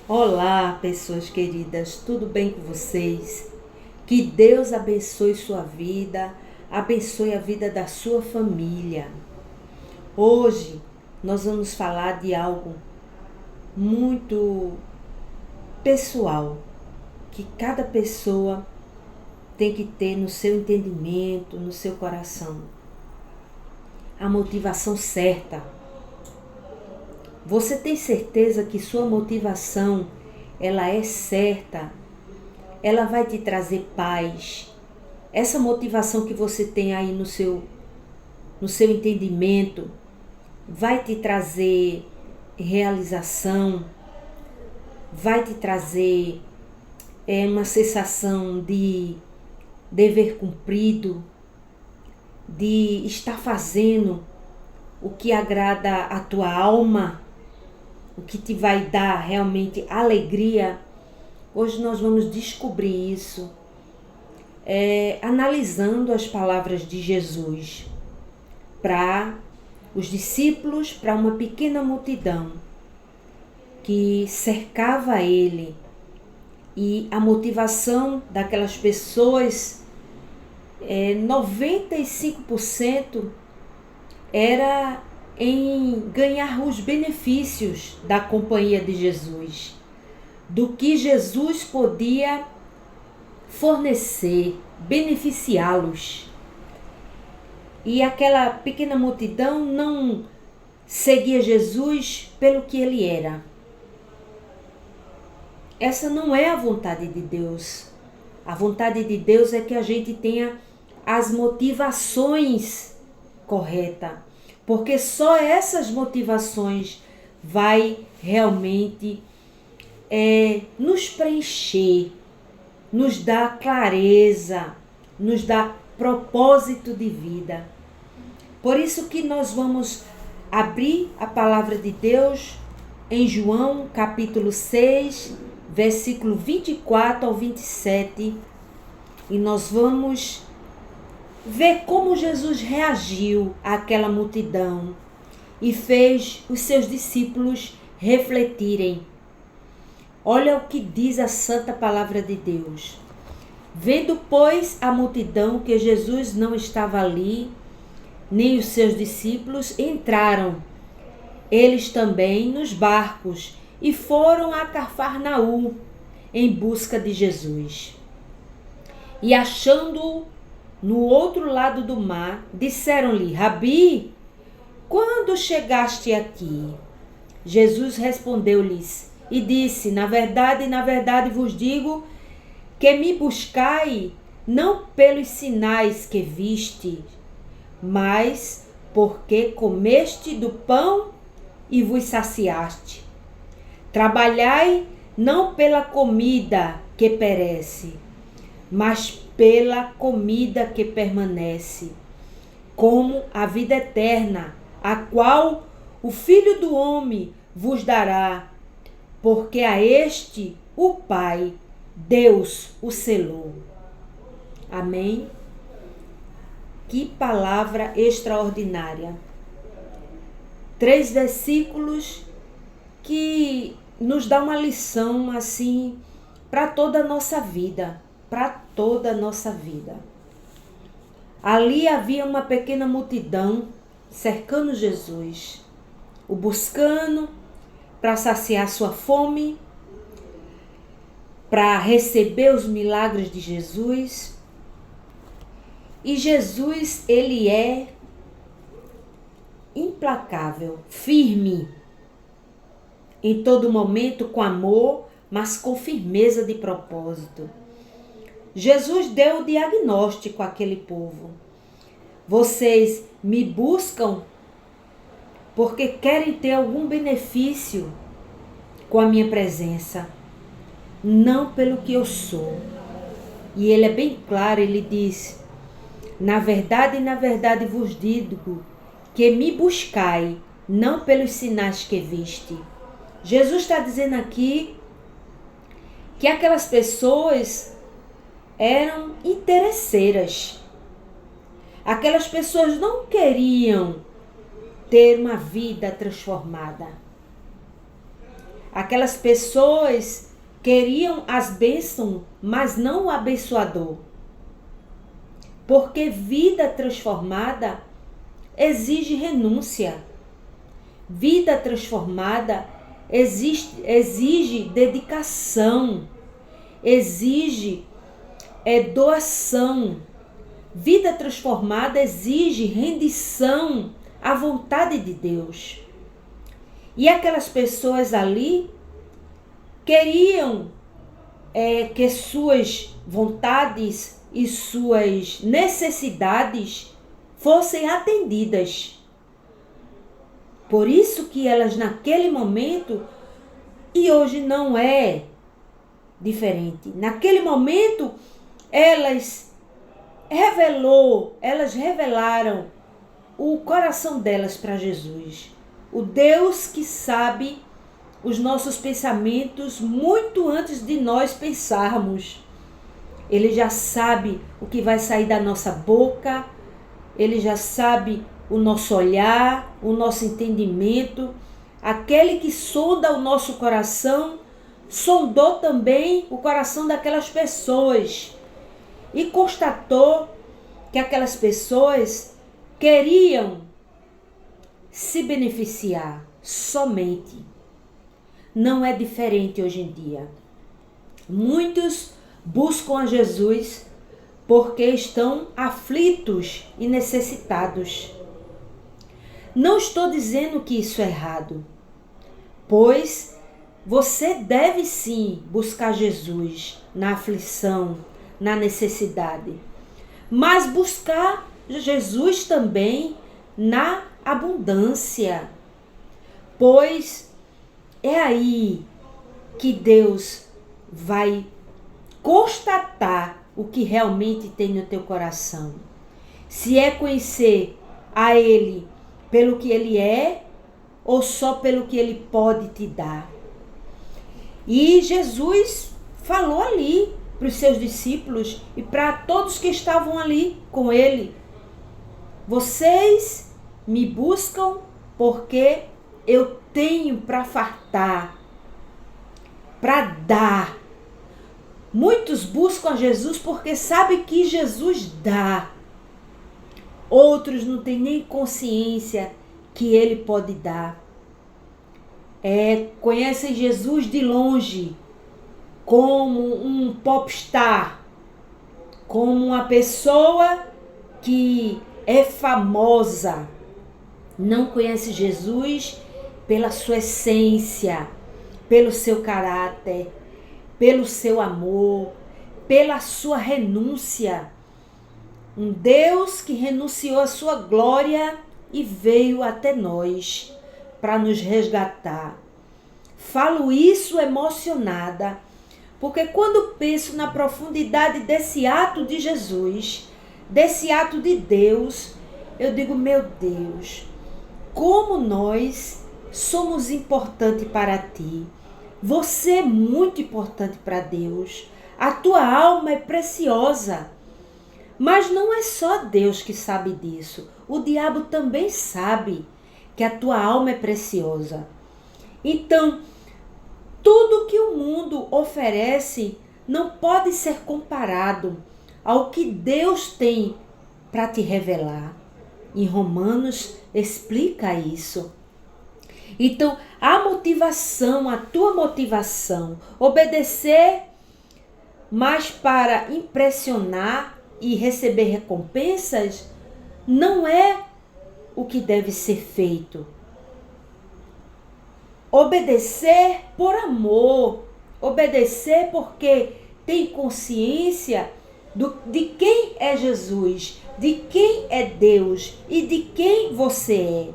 Olá, pessoas queridas, tudo bem com vocês? Que Deus abençoe sua vida, abençoe a vida da sua família. Hoje nós vamos falar de algo muito pessoal, que cada pessoa tem que ter no seu entendimento, no seu coração. A motivação certa. Você tem certeza que sua motivação, ela é certa? Ela vai te trazer paz. Essa motivação que você tem aí no seu entendimento vai te trazer realização, vai te trazer uma sensação de dever cumprido, de estar fazendo o que agrada a tua alma, o que te vai dar realmente alegria. Hoje nós vamos descobrir isso, analisando as palavras de Jesus para os discípulos, para uma pequena multidão que cercava ele. E a motivação daquelas pessoas, 95% era em ganhar os benefícios da companhia de Jesus, do que Jesus podia fornecer, beneficiá-los. E aquela pequena multidão não seguia Jesus pelo que ele era. Essa não é a vontade de Deus. A vontade de Deus é que a gente tenha as motivações corretas, porque só essas motivações vai realmente nos preencher, nos dar clareza, nos dar propósito de vida. Por isso que nós vamos abrir a palavra de Deus em João capítulo 6, versículo 24 ao 27, e nós vamos ver como Jesus reagiu àquela multidão e fez os seus discípulos refletirem. Olha o que diz a santa palavra de Deus. Vendo, pois, a multidão que Jesus não estava ali, nem os seus discípulos, entraram eles também nos barcos e foram a Cafarnaum em busca de Jesus. E achando-o no outro lado do mar, disseram-lhe: Rabi, quando chegaste aqui? Jesus respondeu-lhes e disse: na verdade vos digo que me buscai não pelos sinais que viste, mas porque comeste do pão e vos saciaste. Trabalhai não pela comida que perece, mas pela comida que permanece, como a vida eterna, a qual o Filho do Homem vos dará, porque a este o Pai, Deus, o selou. Amém? Que palavra extraordinária. 3 versículos que nos dá uma lição assim para toda a nossa vida, para toda a nossa vida. Ali havia uma pequena multidão cercando Jesus, o buscando para saciar sua fome, para receber os milagres de Jesus. E Jesus, ele é implacável, firme, em todo momento com amor, mas com firmeza de propósito. Jesus deu o diagnóstico àquele povo. Vocês me buscam porque querem ter algum benefício com a minha presença, não pelo que eu sou. E ele é bem claro, ele diz: na verdade vos digo que me buscai não pelos sinais que viste. Jesus está dizendo aqui que aquelas pessoas eram interesseiras. Aquelas pessoas não queriam ter uma vida transformada. Aquelas pessoas queriam as bênçãos, mas não o abençoador. Porque vida transformada exige renúncia. Vida transformada exige dedicação, exige doação. Vida transformada exige rendição à vontade de Deus. E aquelas pessoas ali queriam que suas vontades e suas necessidades fossem atendidas. Por isso que elas naquele momento, e hoje não é diferente, naquele momento elas revelaram o coração delas para Jesus. O Deus que sabe os nossos pensamentos muito antes de nós pensarmos. Ele já sabe o que vai sair da nossa boca, ele já sabe o nosso olhar, o nosso entendimento. Aquele que sonda o nosso coração, sondou também o coração daquelas pessoas e constatou que aquelas pessoas queriam se beneficiar somente. Não é diferente hoje em dia. Muitos buscam a Jesus porque estão aflitos e necessitados. Não estou dizendo que isso é errado, pois você deve sim buscar Jesus na aflição, na necessidade, mas buscar Jesus também na abundância, pois é aí que Deus vai constatar o que realmente tem no teu coração. Se é conhecer a Ele pelo que Ele é ou só pelo que Ele pode te dar. E Jesus falou ali para os seus discípulos e para todos que estavam ali com Ele: vocês me buscam porque eu tenho para fartar, para dar. Muitos buscam a Jesus porque sabem que Jesus dá. Outros não têm nem consciência que Ele pode dar. Conhecem Jesus de longe, como um popstar, como uma pessoa que é famosa. Não conhece Jesus pela sua essência, pelo seu caráter, pelo seu amor, pela sua renúncia. Um Deus que renunciou à sua glória e veio até nós para nos resgatar. Falo isso emocionada, porque quando penso na profundidade desse ato de Jesus, desse ato de Deus, eu digo: meu Deus, como nós somos importantes para ti. Você é muito importante para Deus. A tua alma é preciosa. Mas não é só Deus que sabe disso. O diabo também sabe que a tua alma é preciosa. Então, tudo que o mundo oferece não pode ser comparado ao que Deus tem para te revelar. Em Romanos explica isso. Então, a motivação, a tua motivação, obedecer, mas para impressionar e receber recompensas, não é o que deve ser feito. Obedecer por amor, obedecer porque tem consciência de quem é Jesus, de quem é Deus e de quem você é.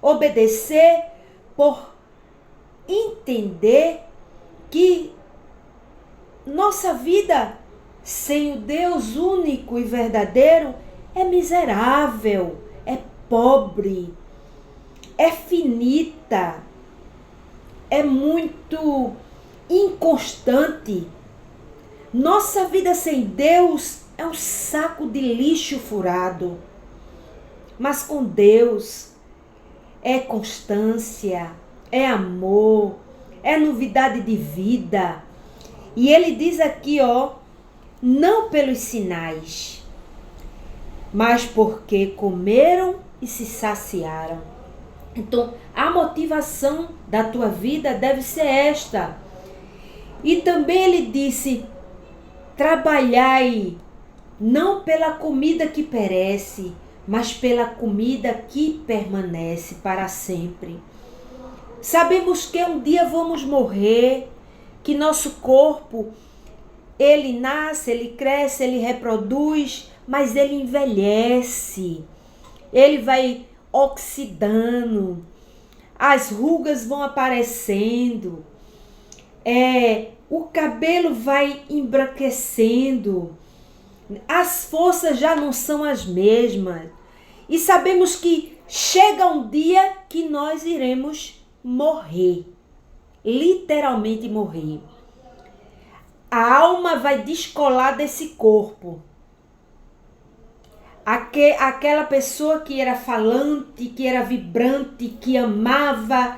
Obedecer por entender que nossa vida sem o Deus único e verdadeiro é miserável, é pobre, é finita, é muito inconstante. Nossa vida sem Deus é um saco de lixo furado. Mas com Deus é constância, é amor, é novidade de vida. E ele diz aqui, ó, não pelos sinais, mas porque comeram e se saciaram. Então, a motivação da tua vida deve ser esta. E também ele disse, trabalhai não pela comida que perece, mas pela comida que permanece para sempre. Sabemos que um dia vamos morrer, que nosso corpo, ele nasce, ele cresce, ele reproduz, mas ele envelhece. Ele vai oxidando, as rugas vão aparecendo, o cabelo vai embranquecendo, as forças já não são as mesmas. E sabemos que chega um dia que nós iremos morrer, literalmente morrer. A alma vai descolar desse corpo. Aquela pessoa que era falante, que era vibrante, que amava,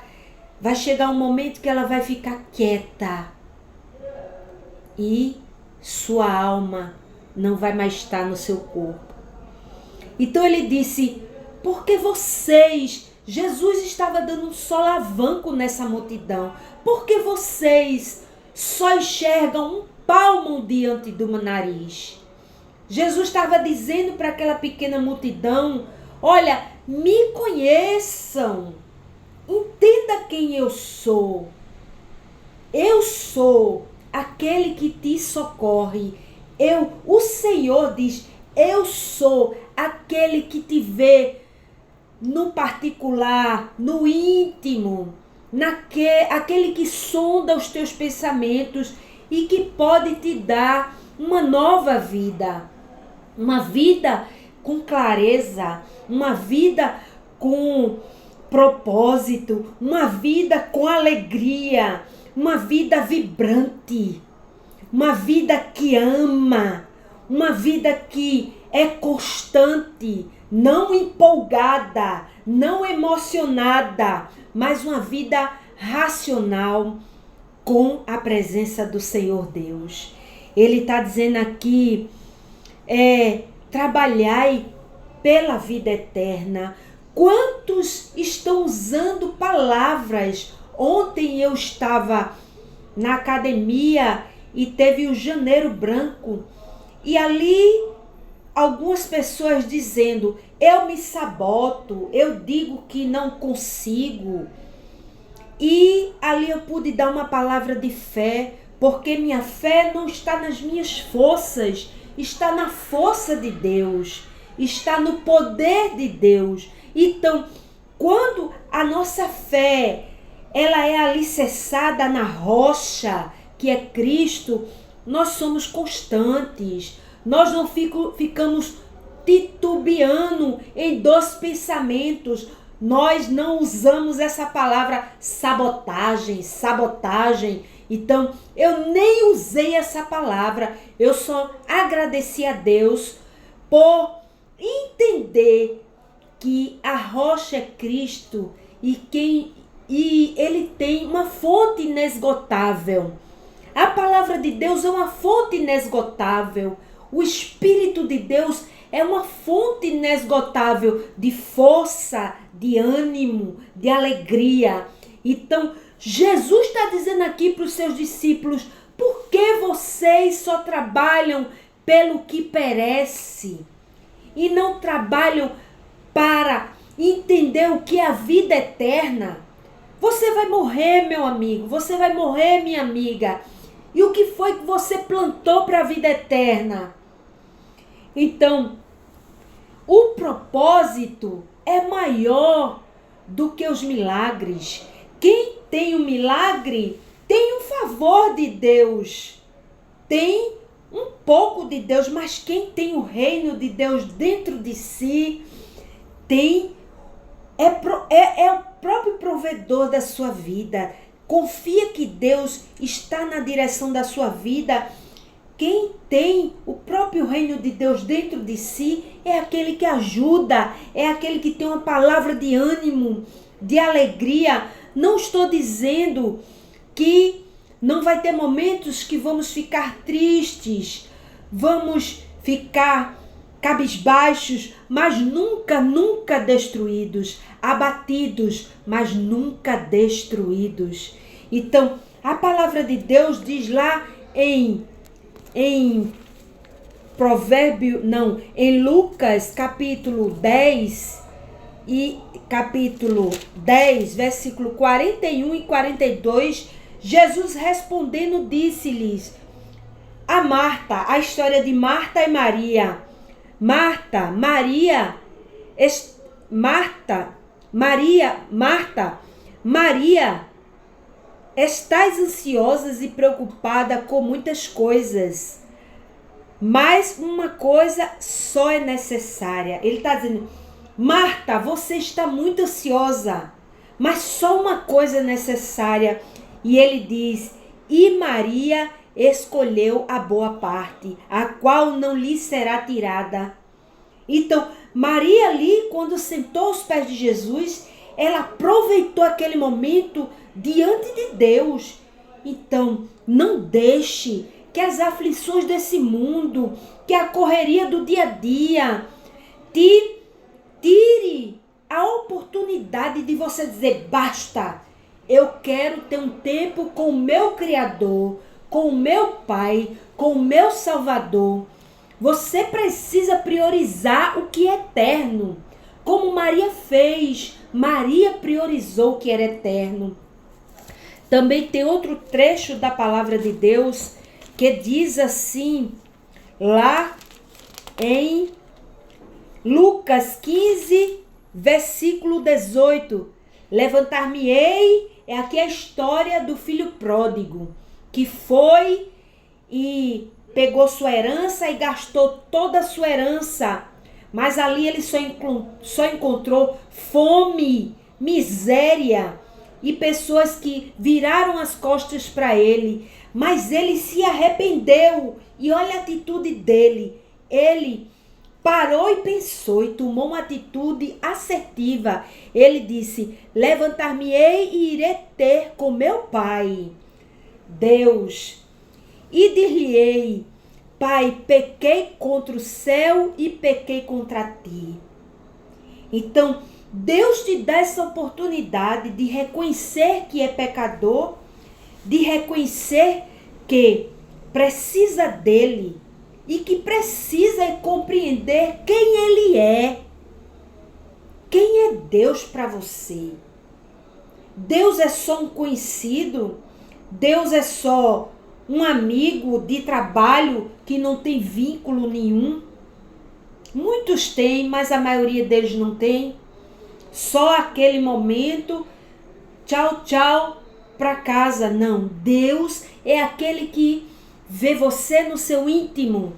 vai chegar um momento que ela vai ficar quieta. E sua alma não vai mais estar no seu corpo. Então ele disse, porque Jesus estava dando um solavanco nessa multidão, porque vocês só enxergam um palmo diante do meu nariz. Jesus estava dizendo para aquela pequena multidão, olha, me conheçam, entenda quem eu sou. Eu sou aquele que te socorre. O Senhor diz, eu sou aquele que te vê no particular, no íntimo, aquele que sonda os teus pensamentos e que pode te dar uma nova vida. Uma vida com clareza, uma vida com propósito, uma vida com alegria, uma vida vibrante, uma vida que ama, uma vida que é constante, não empolgada, não emocionada, mas uma vida racional com a presença do Senhor Deus. Ele está dizendo aqui, trabalhai pela vida eterna. Quantos estão usando palavras? Ontem eu estava na academia e teve o Janeiro Branco. E ali algumas pessoas dizendo, eu me saboto, eu digo que não consigo. E ali eu pude dar uma palavra de fé, porque minha fé não está nas minhas forças, está na força de Deus, está no poder de Deus. Então, quando a nossa fé, ela é alicerçada na rocha, que é Cristo, nós somos constantes, nós não ficamos titubeando em dois pensamentos, nós não usamos essa palavra sabotagem. Então, eu nem usei essa palavra, eu só agradeci a Deus por entender que a rocha é Cristo e Ele tem uma fonte inesgotável. A palavra de Deus é uma fonte inesgotável. O Espírito de Deus é uma fonte inesgotável de força, de ânimo, de alegria. Então, Jesus está dizendo aqui para os seus discípulos, por que vocês só trabalham pelo que perece e não trabalham para entender o que é a vida eterna? Você vai morrer, meu amigo, você vai morrer, minha amiga. E o que foi que você plantou para a vida eterna? Então, o propósito é maior do que os milagres. Quem tem um milagre tem um favor de Deus, tem um pouco de Deus, mas quem tem o reino de Deus dentro de si é o próprio provedor da sua vida. Confia que Deus está na direção da sua vida. Quem tem o próprio reino de Deus dentro de si é aquele que ajuda, é aquele que tem uma palavra de ânimo, de alegria. Não estou dizendo aqui não vai ter momentos que vamos ficar tristes, vamos ficar cabisbaixos, mas nunca, nunca destruídos, abatidos, mas nunca destruídos. Então, a palavra de Deus diz lá em Lucas capítulo 10 versículo 41 e 42, Jesus respondendo disse-lhes a Marta, a história de Marta e Maria. Marta, Maria, estás ansiosas e preocupada com muitas coisas, mas uma coisa só é necessária. Ele está dizendo, Marta, você está muito ansiosa, mas só uma coisa é necessária. E ele diz, e Maria escolheu a boa parte, a qual não lhe será tirada. Então, Maria ali, quando sentou aos pés de Jesus, ela aproveitou aquele momento diante de Deus. Então, não deixe que as aflições desse mundo, que a correria do dia a dia, te tire a oportunidade de você dizer, basta, eu quero ter um tempo com o meu Criador, com o meu Pai, com o meu Salvador. Você precisa priorizar o que é eterno, como Maria fez. Maria priorizou o que era eterno. Também tem outro trecho da palavra de Deus que diz assim, lá em Lucas 15, versículo 18. Levantar-me-ei, é aqui a história do filho pródigo, que foi e pegou sua herança e gastou toda a sua herança. Mas ali ele só encontrou fome, miséria e pessoas que viraram as costas para ele. Mas ele se arrependeu e olha a atitude dele. Ele parou e pensou e tomou uma atitude assertiva. Ele disse, levantar-me-ei e irei ter com meu pai, Deus, e dir-lhe-ei, Pai, pequei contra o céu e pequei contra ti. Então, Deus te dá essa oportunidade de reconhecer que é pecador, de reconhecer que precisa dele e que precisa compreender quem ele é. Quem é Deus para você? Deus é só um conhecido? Deus é só um amigo de trabalho que não tem vínculo nenhum? Muitos têm, mas a maioria deles não tem. Só aquele momento, tchau, tchau, para casa. Não, Deus é aquele que vê você no seu íntimo.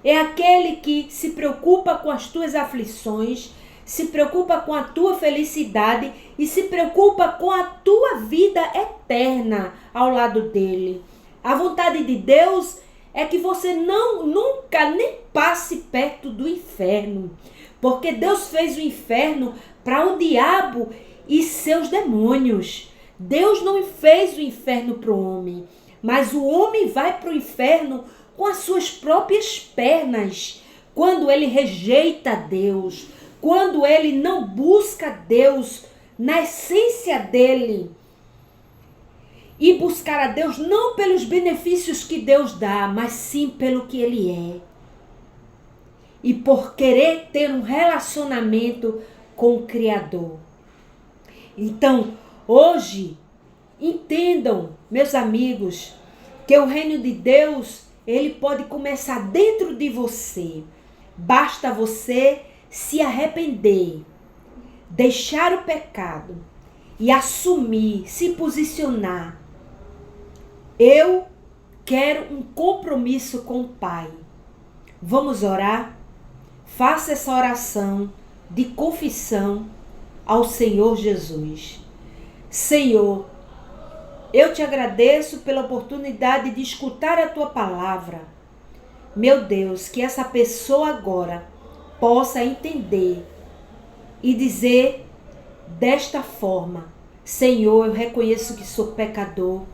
É aquele que se preocupa com as tuas aflições, se preocupa com a tua felicidade e se preocupa com a tua vida eterna ao lado dele. A vontade de Deus é que você nunca nem passe perto do inferno, porque Deus fez o inferno para o diabo e seus demônios. Deus não fez o inferno para o homem, mas o homem vai para o inferno com as suas próprias pernas, quando ele rejeita Deus, quando ele não busca Deus na essência dele. E buscar a Deus não pelos benefícios que Deus dá, mas sim pelo que ele é. E por querer ter um relacionamento com o Criador. Então, hoje, entendam, meus amigos, que o reino de Deus, ele pode começar dentro de você. Basta você se arrepender, deixar o pecado e assumir, se posicionar. Eu quero um compromisso com o Pai. Vamos orar? Faça essa oração de confissão ao Senhor Jesus. Senhor, eu te agradeço pela oportunidade de escutar a tua palavra. Meu Deus, que essa pessoa agora possa entender e dizer desta forma: Senhor, eu reconheço que sou pecador.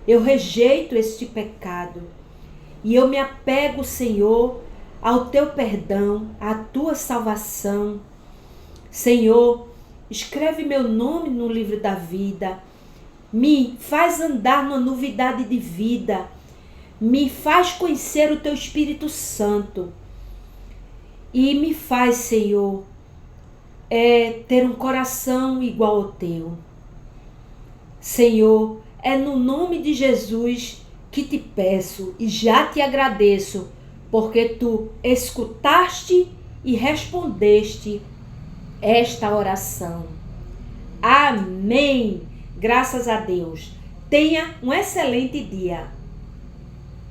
Eu rejeito este pecado e eu me apego, Senhor, ao teu perdão, à tua salvação. Senhor, escreve meu nome no livro da vida, me faz andar numa novidade de vida, me faz conhecer o teu Espírito Santo e me faz, Senhor, ter um coração igual ao teu. Senhor, é no nome de Jesus que te peço e já te agradeço, porque tu escutaste e respondeste esta oração. Amém. Graças a Deus. Tenha um excelente dia.